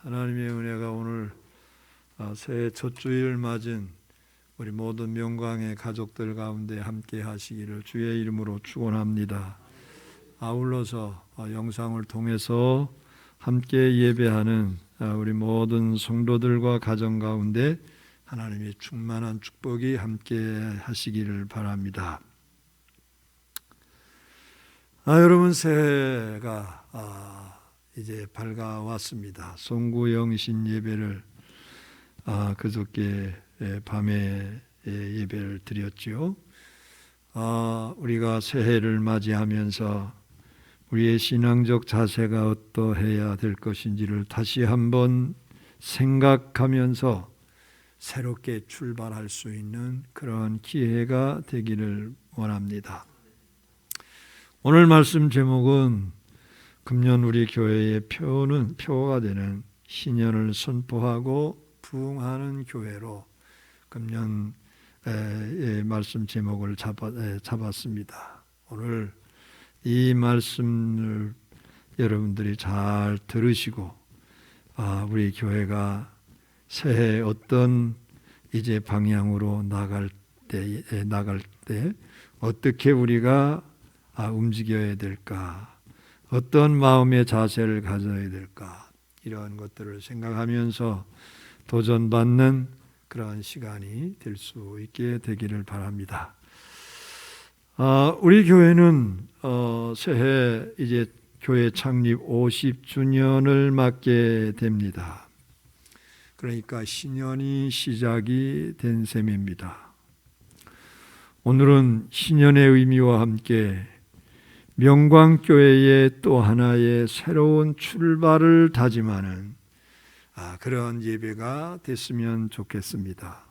하나님의 은혜가 오늘 새해 첫 주일을 맞은 우리 모든 명광의 가족들 가운데 함께 하시기를 주의 이름으로 축원합니다. 아울러서 영상을 통해서 함께 예배하는 우리 모든 성도들과 가정 가운데 하나님의 충만한 축복이 함께 하시기를 바랍니다. 여러분, 새해가 이제 밝아왔습니다. 송구영신 예배를 그저께 밤에 예배를 드렸죠. 우리가 새해를 맞이하면서 우리의 신앙적 자세가 어떠해야 될 것인지를 다시 한번 생각하면서 새롭게 출발할 수 있는 그런 기회가 되기를 원합니다. 오늘 말씀 제목은 금년 우리 교회의 표가 되는 신년을 선포하고 부흥하는 교회로 금년 말씀 제목을 잡았습니다. 오늘 이 말씀을 여러분들이 잘 들으시고 우리 교회가 새해 어떤 이제 방향으로 나갈 때 어떻게 우리가 움직여야 될까, 어떤 마음의 자세를 가져야 될까, 이런 것들을 생각하면서 도전받는 그런 시간이 될 수 있게 되기를 바랍니다. 우리 교회는 새해 이제 교회 창립 50주년을 맞게 됩니다. 그러니까 신년이 시작이 된 셈입니다. 오늘은 신년의 의미와 함께 명광교회의 또 하나의 새로운 출발을 다짐하는 그런 예배가 됐으면 좋겠습니다.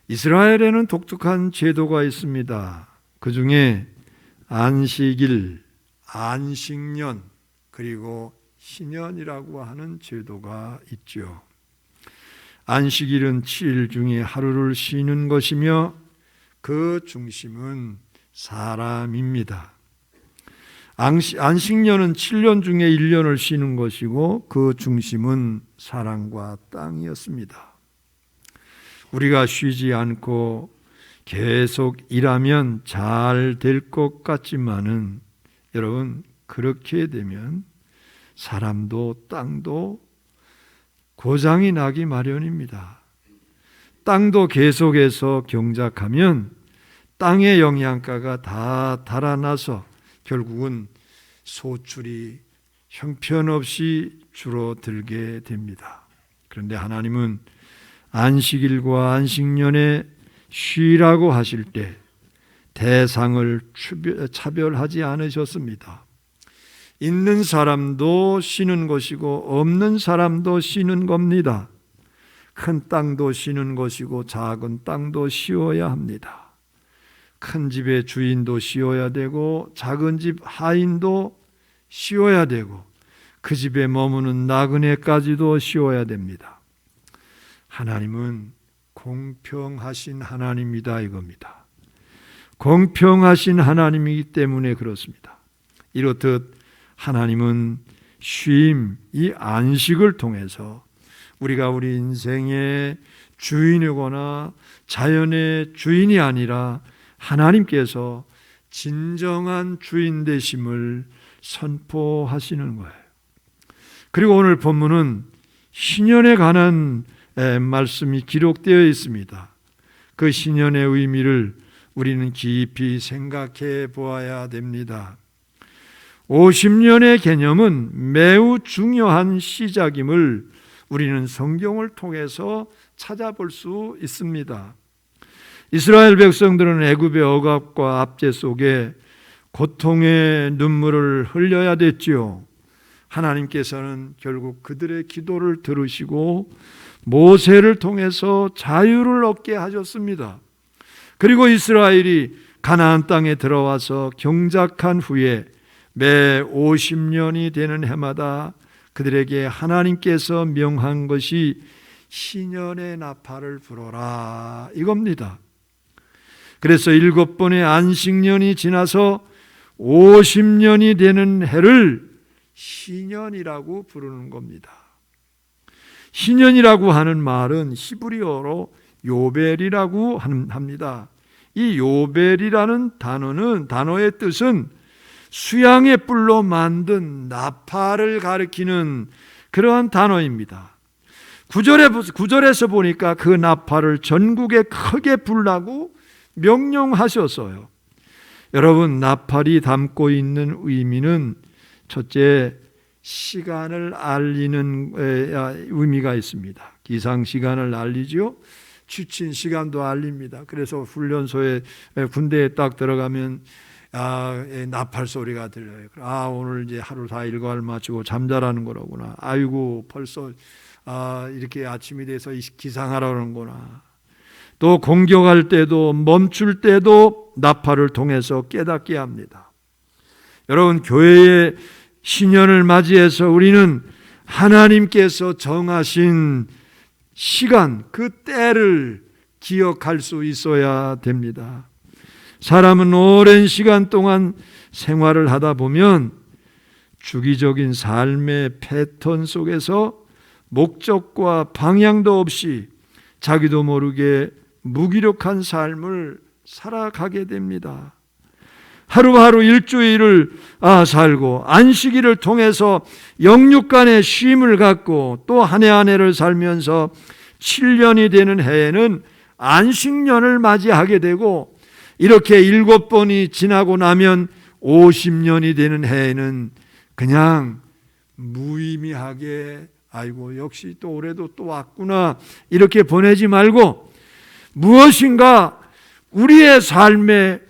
이스라엘에는 독특한 제도가 있습니다. 그 중에 안식일, 안식년, 그리고 신년이라고 하는 제도가 있죠. 안식일은 7일 중에 하루를 쉬는 것이며 그 중심은 사람입니다. 안식년은 7년 중에 1년을 쉬는 것이고 그 중심은 사람과 땅이었습니다. 우리가 쉬지 않고 계속 일하면 잘 될 것 같지만은 여러분, 그렇게 되면 사람도 땅도 고장이 나기 마련입니다. 땅도 계속해서 경작하면 땅의 영양가가 다 달아나서 결국은 소출이 형편없이 줄어들게 됩니다. 그런데 하나님은 안식일과 안식년에 쉬라고 하실 때 대상을 차별하지 않으셨습니다. 있는 사람도 쉬는 것이고 없는 사람도 쉬는 겁니다. 큰 땅도 쉬는 것이고 작은 땅도 쉬어야 합니다. 큰 집의 주인도 쉬어야 되고 작은 집 하인도 쉬어야 되고 그 집에 머무는 나그네까지도 쉬어야 됩니다. 하나님은 공평하신 하나님이다 이겁니다. 공평하신 하나님이기 때문에 그렇습니다. 이렇듯 하나님은 쉼, 이 안식을 통해서 우리가 우리 인생의 주인이거나 자연의 주인이 아니라 하나님께서 진정한 주인 되심을 선포하시는 거예요. 그리고 오늘 본문은 신년에 관한 말씀이 기록되어 있습니다. 그 신년의 의미를 우리는 깊이 생각해 보아야 됩니다. 50년의 개념은 매우 중요한 시작임을 우리는 성경을 통해서 찾아볼 수 있습니다. 이스라엘 백성들은 애굽의 억압과 압제 속에 고통의 눈물을 흘려야 됐지요. 하나님께서는 결국 그들의 기도를 들으시고 모세를 통해서 자유를 얻게 하셨습니다. 그리고 이스라엘이 가나안 땅에 들어와서 경작한 후에 매 50년이 되는 해마다 그들에게 하나님께서 명한 것이 신년의 나팔을 불어라 이겁니다. 그래서 7번의 안식년이 지나서 50년이 되는 해를 신년이라고 부르는 겁니다. 신년이라고 하는 말은 히브리어로 요벨이라고 합니다. 이 요벨이라는 단어의 뜻은 수양의 뿔로 만든 나팔을 가리키는 그러한 단어입니다. 구절에서 보니까 그 나팔을 전국에 크게 불라고 명령하셨어요. 여러분, 나팔이 담고 있는 의미는 첫째, 시간을 알리는 의미가 있습니다. 기상 시간을 알리죠. 취침 시간도 알립니다. 그래서 훈련소에 군대에 딱 들어가면 나팔 소리가 들려요. 오늘 이제 하루 다 일과를 마치고 잠자라는 거로구나. 아이고 벌써 이렇게 아침이 돼서 기상하라는구나. 또 공격할 때도 멈출 때도 나팔을 통해서 깨닫게 합니다. 여러분, 교회의 신년을 맞이해서 우리는 하나님께서 정하신 시간, 그 때를 기억할 수 있어야 됩니다. 사람은 오랜 시간 동안 생활을 하다 보면 주기적인 삶의 패턴 속에서 목적과 방향도 없이 자기도 모르게 무기력한 삶을 살아가게 됩니다. 하루하루 일주일을 살고 안식일을 통해서 영육간의 쉼을 갖고 또 한 해 한 해를 살면서 7년이 되는 해에는 안식년을 맞이하게 되고, 이렇게 7번이 지나고 나면 50년이 되는 해에는 그냥 무의미하게 아이고 역시 또 올해도 또 왔구나 이렇게 보내지 말고 무엇인가 우리의 삶에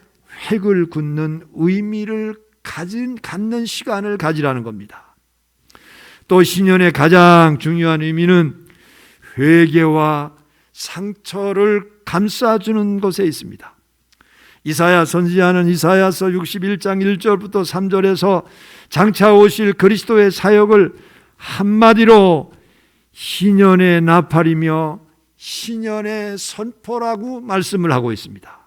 획을 긋는 의미를 갖는 시간을 가지라는 겁니다. 또 신년의 가장 중요한 의미는 회개와 상처를 감싸주는 것에 있습니다. 이사야 선지자는 이사야서 61장 1절부터 3절에서 장차 오실 그리스도의 사역을 한마디로 신년의 나팔이며 신년의 선포라고 말씀을 하고 있습니다.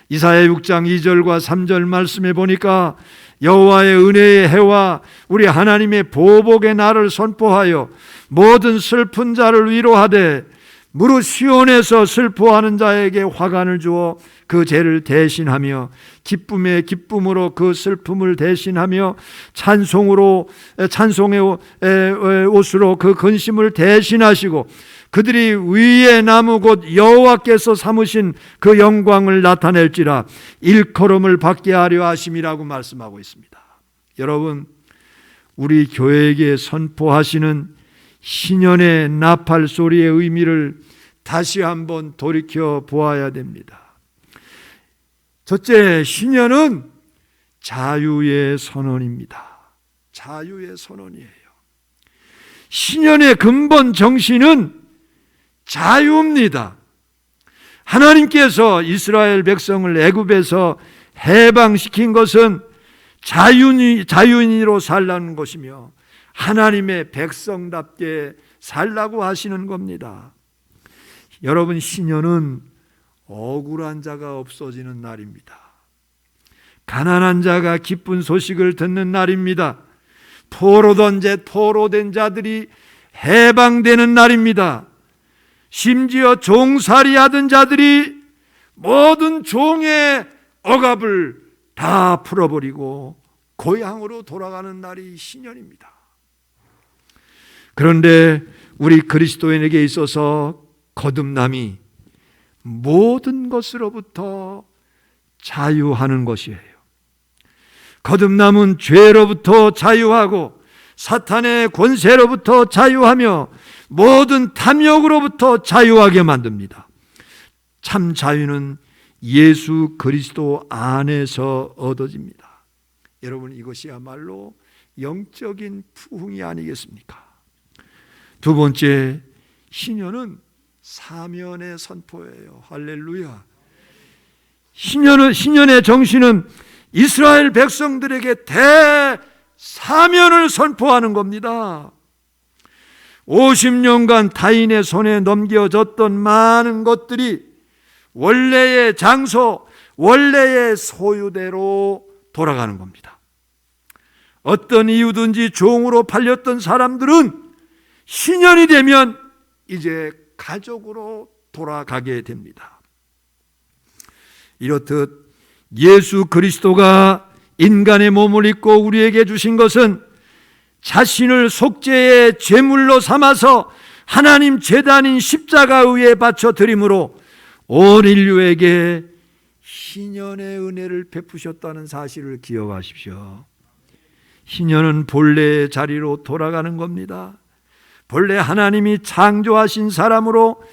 이사야 6장 2절과 3절 말씀에 보니까 여호와의 은혜의 해와 우리 하나님의 보복의 날을 선포하여 모든 슬픈 자를 위로하되 무릇 시온에서 슬퍼하는 자에게 화관을 주어 그 죄를 대신하며 기쁨의 기쁨으로 그 슬픔을 대신하며 찬송의 옷으로 그 근심을 대신하시고 그들이 위의 나무 곧 여호와께서 삼으신 그 영광을 나타낼지라 일컬음을 받게 하려 하심이라고 말씀하고 있습니다. 여러분, 우리 교회에게 선포하시는 신년의 나팔 소리의 의미를 다시 한번 돌이켜 보아야 됩니다. 첫째, 신년은 자유의 선언입니다. 자유의 선언이에요. 신년의 근본 정신은 자유입니다. 하나님께서 이스라엘 백성을 애굽에서 해방시킨 것은 자유인으로 살라는 것이며 하나님의 백성답게 살라고 하시는 겁니다. 여러분, 신년은 억울한 자가 없어지는 날입니다. 가난한 자가 기쁜 소식을 듣는 날입니다. 포로된 자들이 해방되는 날입니다. 심지어 종살이하던 자들이 모든 종의 억압을 다 풀어버리고 고향으로 돌아가는 날이 신년입니다. 그런데 우리 그리스도인에게 있어서 거듭남이 모든 것으로부터 자유하는 것이에요. 거듭남은 죄로부터 자유하고 사탄의 권세로부터 자유하며 모든 탐욕으로부터 자유하게 만듭니다. 참 자유는 예수 그리스도 안에서 얻어집니다. 여러분, 이것이야말로 영적인 부흥이 아니겠습니까? 두 번째, 신년은 사면의 선포예요. 할렐루야. 신년의 정신은 이스라엘 백성들에게 대사면을 선포하는 겁니다. 50년간 타인의 손에 넘겨졌던 많은 것들이 원래의 장소, 원래의 소유대로 돌아가는 겁니다. 어떤 이유든지 종으로 팔렸던 사람들은 신년이 되면 이제 가족으로 돌아가게 됩니다. 이렇듯 예수 그리스도가 인간의 몸을 입고 우리에게 주신 것은 자신을 속죄의 제물로 삼아서 하나님 제단인 십자가 위에 바쳐 드림으로 온 인류에게 신년의 은혜를 베푸셨다는 사실을 기억하십시오. 신년은 본래의 자리로 돌아가는 겁니다. 본래 하나님이 창조하신 사람으로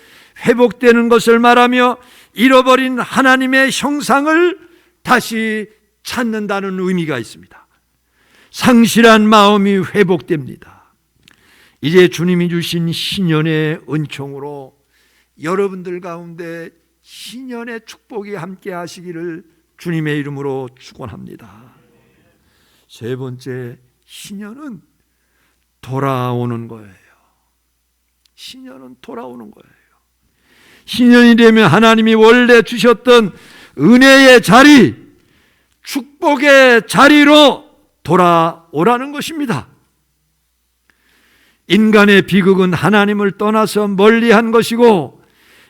회복되는 것을 말하며 잃어버린 하나님의 형상을 다시 찾는다는 의미가 있습니다. 상실한 마음이 회복됩니다. 이제 주님이 주신 신년의 은총으로 여러분들 가운데 신년의 축복이 함께 하시기를 주님의 이름으로 축원합니다. 세 번째, 신년은 돌아오는 거예요. 신년은 돌아오는 거예요. 신년이 되면 하나님이 원래 주셨던 은혜의 자리, 축복의 자리로 돌아오라는 것입니다. 인간의 비극은 하나님을 떠나서 멀리한 것이고,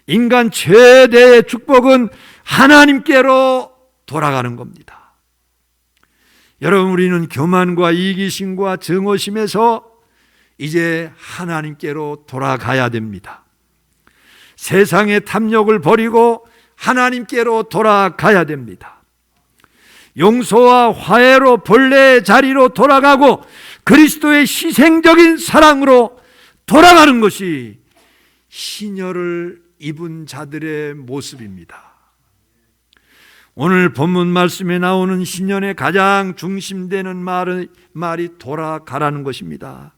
인간 최대의 축복은 하나님께로 돌아가는 겁니다. 여러분, 우리는 교만과 이기심과 증오심에서 이제 하나님께로 돌아가야 됩니다. 세상의 탐욕을 버리고 하나님께로 돌아가야 됩니다. 용서와 화해로 본래의 자리로 돌아가고 그리스도의 희생적인 사랑으로 돌아가는 것이 신년을 입은 자들의 모습입니다. 오늘 본문 말씀에 나오는 신년의 가장 중심되는 말이 돌아가라는 것입니다.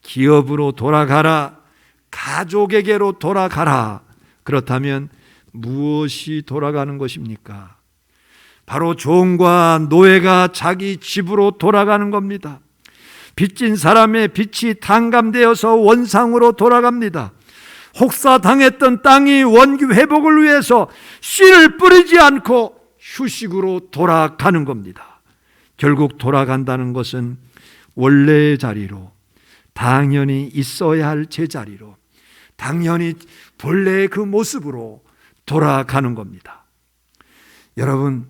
기업으로 돌아가라, 가족에게로 돌아가라. 그렇다면 무엇이 돌아가는 것입니까? 바로 종과 노예가 자기 집으로 돌아가는 겁니다. 빚진 사람의 빚이 탕감되어서 원상으로 돌아갑니다. 혹사당했던 땅이 원기 회복을 위해서 씨를 뿌리지 않고 휴식으로 돌아가는 겁니다. 결국 돌아간다는 것은 원래의 자리로, 당연히 있어야 할 제자리로, 당연히 본래의 그 모습으로 돌아가는 겁니다. 여러분,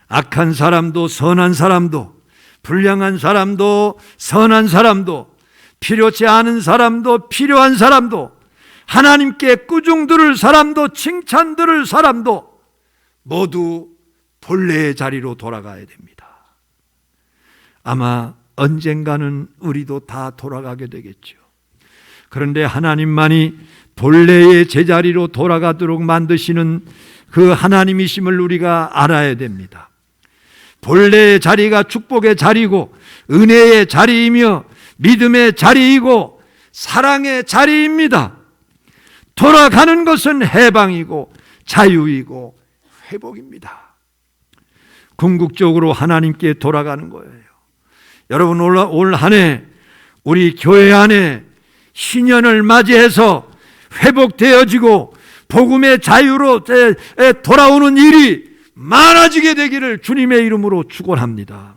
악한 사람도 선한 사람도, 불량한 사람도 선한 사람도, 필요치 않은 사람도 필요한 사람도, 하나님께 꾸중 들을 사람도 칭찬 들을 사람도 모두 본래의 자리로 돌아가야 됩니다. 아마 언젠가는 우리도 다 돌아가게 되겠죠. 그런데 하나님만이 본래의 제자리로 돌아가도록 만드시는 그 하나님이심을 우리가 알아야 됩니다. 본래의 자리가 축복의 자리고 은혜의 자리이며 믿음의 자리이고 사랑의 자리입니다. 돌아가는 것은 해방이고 자유이고 회복입니다. 궁극적으로 하나님께 돌아가는 거예요. 여러분, 올 한 해 우리 교회 안에 신년을 맞이해서 회복되어지고 복음의 자유로 돌아오는 일이 많아지게 되기를 주님의 이름으로 축원합니다.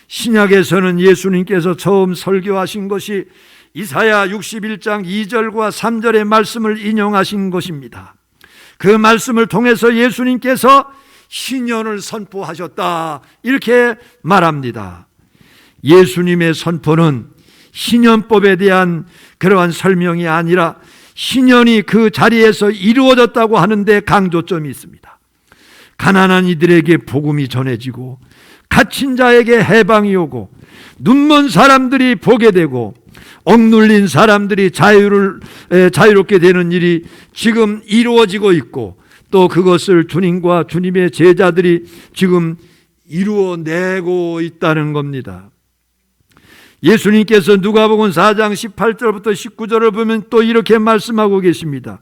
신약에서는 예수님께서 처음 설교하신 것이 이사야 61장 2절과 3절의 말씀을 인용하신 것입니다. 그 말씀을 통해서 예수님께서 신년을 선포하셨다, 이렇게 말합니다. 예수님의 선포는 신년법에 대한 그러한 설명이 아니라 신년이 그 자리에서 이루어졌다고 하는데 강조점이 있습니다. 가난한 이들에게 복음이 전해지고 갇힌 자에게 해방이 오고 눈먼 사람들이 보게 되고 억눌린 사람들이 자유롭게 되는 일이 지금 이루어지고 있고, 또 그것을 주님과 주님의 제자들이 지금 이루어내고 있다는 겁니다. 예수님께서 누가복음 4장 18절부터 19절을 보면 또 이렇게 말씀하고 계십니다.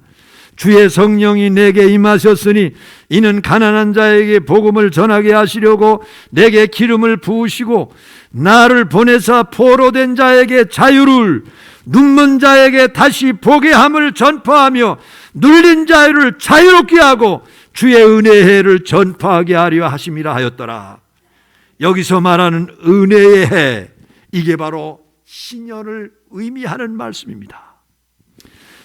주의 성령이 내게 임하셨으니 이는 가난한 자에게 복음을 전하게 하시려고 내게 기름을 부으시고 나를 보내사 포로된 자에게 자유를, 눈먼 자에게 다시 보게 함을 전파하며 눌린 자유를 자유롭게 하고 주의 은혜의 해를 전파하게 하려 하심이라 하였더라. 여기서 말하는 은혜의 해, 이게 바로 신년을 의미하는 말씀입니다.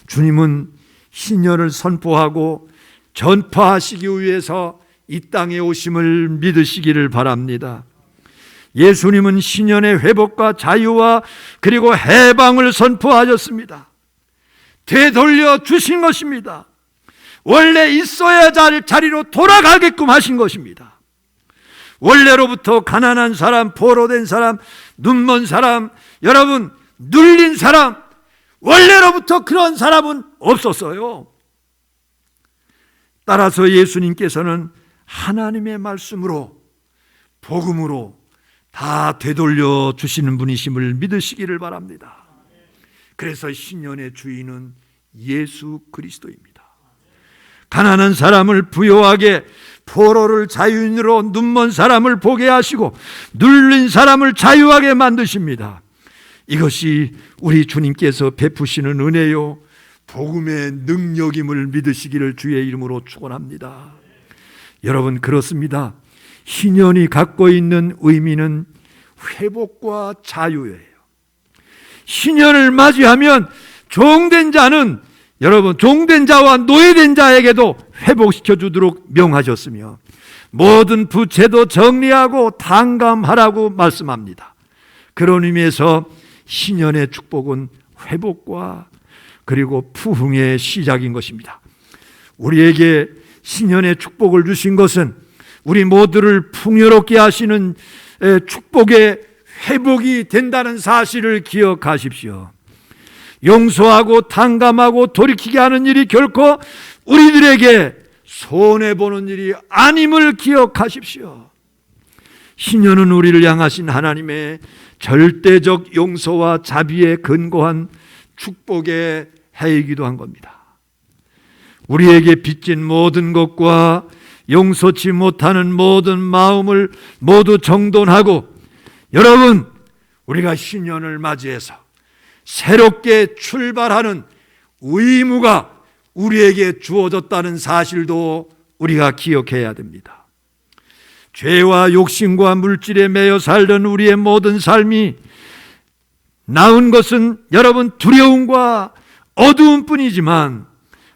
주님은 신년을 선포하고 전파하시기 위해서 이 땅에 오심을 믿으시기를 바랍니다. 예수님은 신년의 회복과 자유와 그리고 해방을 선포하셨습니다. 되돌려 주신 것입니다. 원래 있어야 할 자리로 돌아가게끔 하신 것입니다. 원래로부터 가난한 사람, 포로된 사람, 눈먼 사람, 여러분 눌린 사람, 원래로부터 그런 사람은 없었어요. 따라서 예수님께서는 하나님의 말씀으로, 복음으로 다 되돌려 주시는 분이심을 믿으시기를 바랍니다. 그래서 신년의 주인은 예수 그리스도입니다. 가난한 사람을 부요하게, 포로를 자유인으로, 눈먼 사람을 보게 하시고 눌린 사람을 자유하게 만드십니다. 이것이 우리 주님께서 베푸시는 은혜요 복음의 능력임을 믿으시기를 주의 이름으로 축원합니다. 여러분, 그렇습니다. 신년이 갖고 있는 의미는 회복과 자유예요. 신년을 맞이하면 종된 자는, 여러분, 종된 자와 노예된 자에게도 회복시켜 주도록 명하셨으며 모든 부채도 정리하고 탕감하라고 말씀합니다. 그런 의미에서 신년의 축복은 회복과 그리고 부흥의 시작인 것입니다. 우리에게 신년의 축복을 주신 것은 우리 모두를 풍요롭게 하시는 축복의 회복이 된다는 사실을 기억하십시오. 용서하고 탕감하고 돌이키게 하는 일이 결코 우리들에게 손해보는 일이 아님을 기억하십시오. 신년은 우리를 향하신 하나님의 절대적 용서와 자비에 근거한 축복의 해이기도 한 겁니다. 우리에게 빚진 모든 것과 용서치 못하는 모든 마음을 모두 정돈하고, 여러분, 우리가 신년을 맞이해서 새롭게 출발하는 의무가 우리에게 주어졌다는 사실도 우리가 기억해야 됩니다. 죄와 욕심과 물질에 매여 살던 우리의 모든 삶이 나은 것은 여러분 두려움과 어두움뿐이지만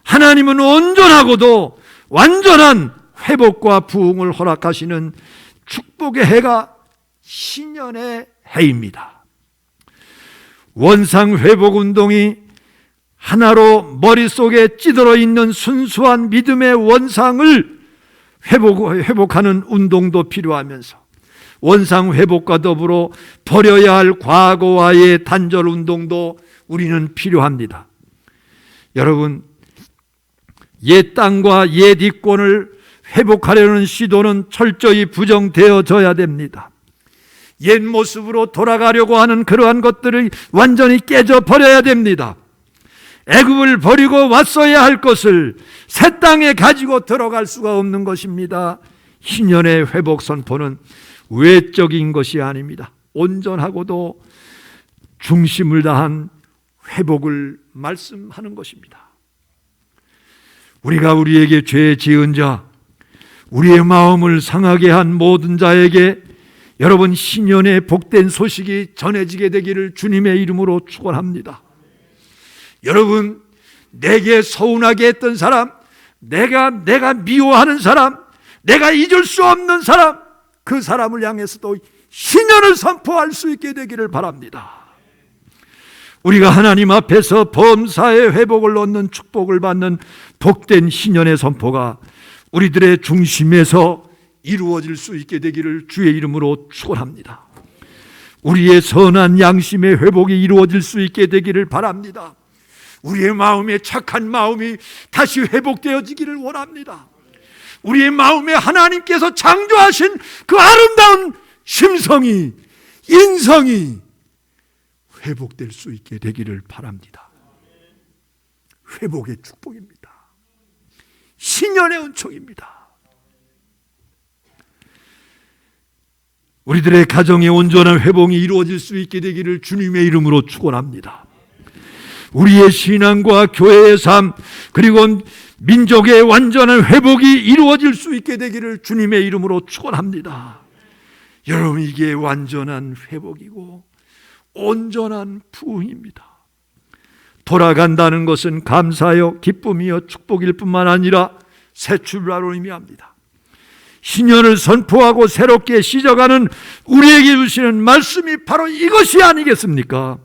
하나님은 온전하고도 완전한 회복과 부흥을 허락하시는 축복의 해가 신년의 해입니다. 원상 회복 운동이 하나로 머릿속에 찌들어 있는 순수한 믿음의 원상을 회복하는 운동도 필요하면서 원상 회복과 더불어 버려야 할 과거와의 단절 운동도 우리는 필요합니다. 여러분, 옛 땅과 옛 이권을 회복하려는 시도는 철저히 부정되어져야 됩니다. 옛 모습으로 돌아가려고 하는 그러한 것들을 완전히 깨져 버려야 됩니다. 애굽을 버리고 왔어야 할 것을 새 땅에 가지고 들어갈 수가 없는 것입니다. 신년의 회복 선포는 외적인 것이 아닙니다. 온전하고도 중심을 다한 회복을 말씀하는 것입니다. 우리가 우리에게 죄 지은 자, 우리의 마음을 상하게 한 모든 자에게 여러분 신년의 복된 소식이 전해지게 되기를 주님의 이름으로 축원합니다. 여러분, 내게 서운하게 했던 사람, 내가 미워하는 사람, 내가 잊을 수 없는 사람, 그 사람을 향해서도 신년을 선포할 수 있게 되기를 바랍니다. 우리가 하나님 앞에서 범사의 회복을 얻는 축복을 받는 복된 신년의 선포가 우리들의 중심에서 이루어질 수 있게 되기를 주의 이름으로 축원합니다. 우리의 선한 양심의 회복이 이루어질 수 있게 되기를 바랍니다. 우리의 마음에 착한 마음이 다시 회복되어지기를 원합니다. 우리의 마음에 하나님께서 창조하신 그 아름다운 심성이, 인성이 회복될 수 있게 되기를 바랍니다. 회복의 축복입니다. 신년의 은총입니다. 우리들의 가정의 온전한 회복이 이루어질 수 있게 되기를 주님의 이름으로 축원합니다. 우리의 신앙과 교회의 삶, 그리고 민족의 완전한 회복이 이루어질 수 있게 되기를 주님의 이름으로 축원합니다. 여러분, 이게 완전한 회복이고 온전한 부흥입니다. 돌아간다는 것은 감사요 기쁨이요 축복일 뿐만 아니라 새 출발을 의미합니다. 신년을 선포하고 새롭게 시작하는 우리에게 주시는 말씀이 바로 이것이 아니겠습니까?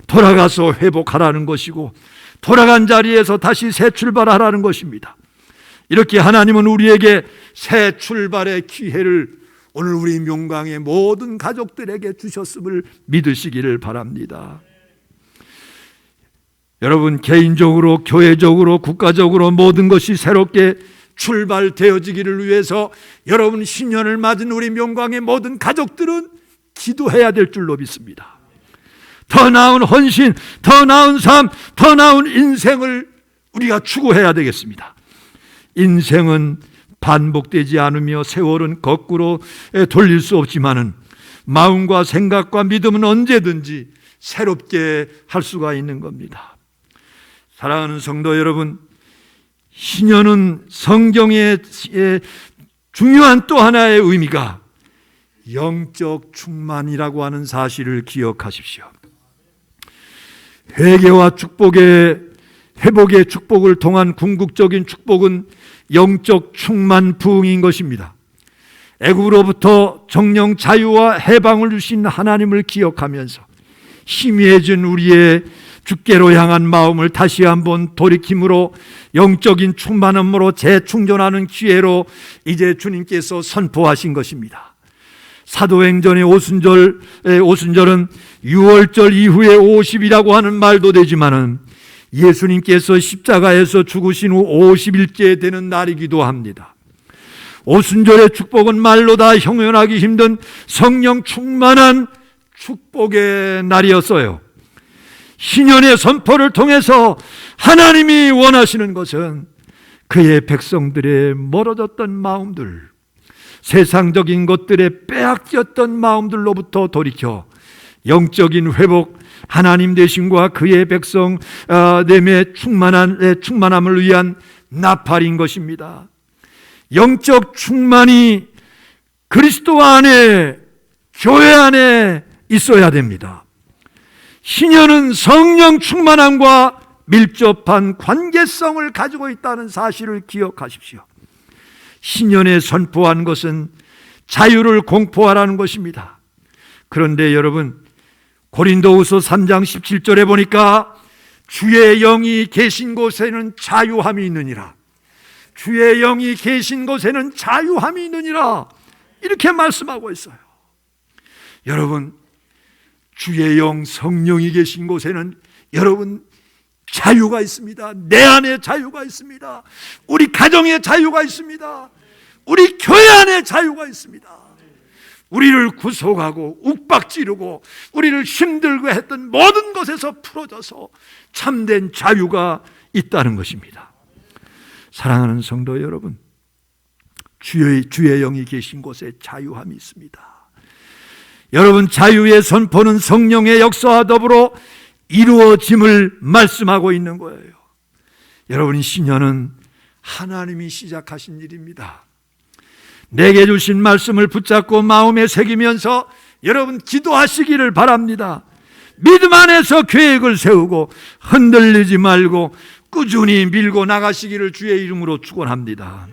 돌아가서 회복하라는 것이고 돌아간 자리에서 다시 새 출발하라는 것입니다. 이렇게 하나님은 우리에게 새 출발의 기회를 오늘 우리 명강의 모든 가족들에게 주셨음을 믿으시기를 바랍니다. 여러분, 개인적으로, 교회적으로, 국가적으로 모든 것이 새롭게 출발되어지기를 위해서 여러분 신년을 맞은 우리 명강의 모든 가족들은 기도해야 될 줄로 믿습니다. 더 나은 헌신, 더 나은 삶, 더 나은 인생을 우리가 추구해야 되겠습니다. 인생은 반복되지 않으며 세월은 거꾸로 돌릴 수 없지만은 마음과 생각과 믿음은 언제든지 새롭게 할 수가 있는 겁니다. 사랑하는 성도 여러분, 신년은 성경의 중요한 또 하나의 의미가 영적 충만이라고 하는 사실을 기억하십시오. 회개와 축복의 회복의 축복을 통한 궁극적인 축복은 영적 충만 부흥인 것입니다. 애굽으로부터 정령 자유와 해방을 주신 하나님을 기억하면서 희미해진 우리의 주께로 향한 마음을 다시 한번 돌이킴으로 영적인 충만함으로 재충전하는 기회로 이제 주님께서 선포하신 것입니다. 사도행전의 오순절은 6월절 이후에 50이라고 하는 말도 되지만은 예수님께서 십자가에서 죽으신 후 50일째 되는 날이기도 합니다. 오순절의 축복은 말로 다 형용하기 힘든 성령 충만한 축복의 날이었어요. 신년의 선포를 통해서 하나님이 원하시는 것은 그의 백성들의 멀어졌던 마음들, 세상적인 것들에 빼앗겼던 마음들로부터 돌이켜 영적인 회복, 하나님 되심과 그의 백성 됨의 충만함을 위한 나팔인 것입니다. 영적 충만이 그리스도 안에, 교회 안에 있어야 됩니다. 신년은 성령 충만함과 밀접한 관계성을 가지고 있다는 사실을 기억하십시오. 신년에 선포한 것은 자유를 공포하라는 것입니다. 그런데 여러분, 고린도후서 3장 17절에 보니까 주의 영이 계신 곳에는 자유함이 있느니라. 주의 영이 계신 곳에는 자유함이 있느니라. 이렇게 말씀하고 있어요. 여러분, 주의 영 성령이 계신 곳에는 여러분 자유가 있습니다. 내 안에 자유가 있습니다. 우리 가정에 자유가 있습니다. 우리 교회 안에 자유가 있습니다. 우리를 구속하고 욱박지르고 우리를 힘들게 했던 모든 것에서 풀어져서 참된 자유가 있다는 것입니다. 사랑하는 성도 여러분, 주의 영이 계신 곳에 자유함이 있습니다. 여러분, 자유의 선포는 성령의 역사와 더불어 이루어짐을 말씀하고 있는 거예요. 여러분, 신년은 하나님이 시작하신 일입니다. 내게 주신 말씀을 붙잡고 마음에 새기면서 여러분 기도하시기를 바랍니다. 믿음 안에서 계획을 세우고 흔들리지 말고 꾸준히 밀고 나가시기를 주의 이름으로 축원합니다.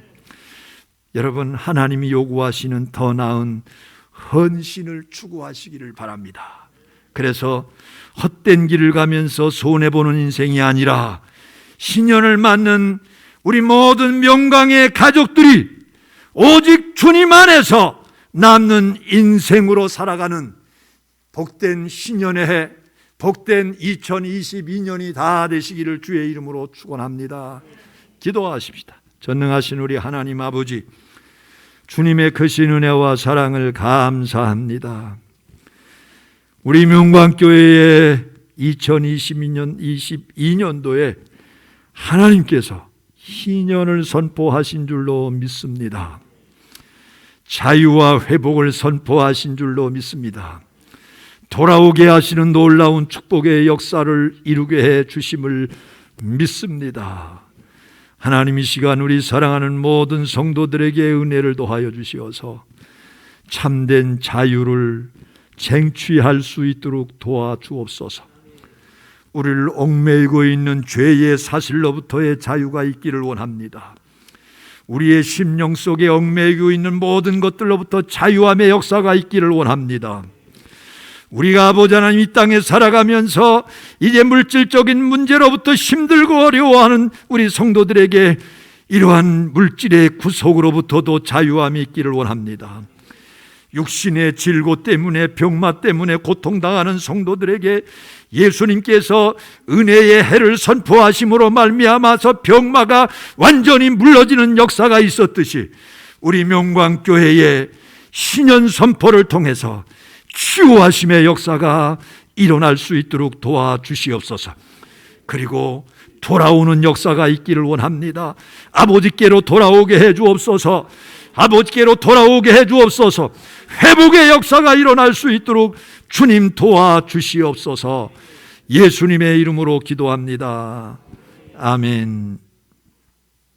여러분, 하나님이 요구하시는 더 나은 헌신을 추구하시기를 바랍니다. 그래서 헛된 길을 가면서 손해보는 인생이 아니라 신년을 맞는 우리 모든 명강의 가족들이 오직 주님 안에서 남는 인생으로 살아가는 복된 신년의 해, 복된 2022년이 다 되시기를 주의 이름으로 축원합니다. 기도하십시다. 전능하신 우리 하나님 아버지, 주님의 크신 은혜와 사랑을 감사합니다. 우리 명광교회의 2022년도에 하나님께서 희년을 선포하신 줄로 믿습니다. 자유와 회복을 선포하신 줄로 믿습니다. 돌아오게 하시는 놀라운 축복의 역사를 이루게 해 주심을 믿습니다. 하나님, 이 시간 우리 사랑하는 모든 성도들에게 은혜를 더하여 주시어서 참된 자유를 쟁취할 수 있도록 도와주옵소서. 우리를 얽매이고 있는 죄의 사실로부터의 자유가 있기를 원합니다. 우리의 심령 속에 얽매이고 있는 모든 것들로부터 자유함의 역사가 있기를 원합니다. 우리가 아버지 하나님 이 땅에 살아가면서 이제 물질적인 문제로부터 힘들고 어려워하는 우리 성도들에게 이러한 물질의 구속으로부터도 자유함이 있기를 원합니다. 육신의 질고 때문에, 병마 때문에 고통당하는 성도들에게 예수님께서 은혜의 해를 선포하심으로 말미암아서 병마가 완전히 물러지는 역사가 있었듯이 우리 명광교회의 신년 선포를 통해서 치유하심의 역사가 일어날 수 있도록 도와주시옵소서. 그리고 돌아오는 역사가 있기를 원합니다. 아버지께로 돌아오게 해주옵소서. 아버지께로 돌아오게 해주옵소서. 회복의 역사가 일어날 수 있도록 주님 도와주시옵소서. 예수님의 이름으로 기도합니다. 아멘.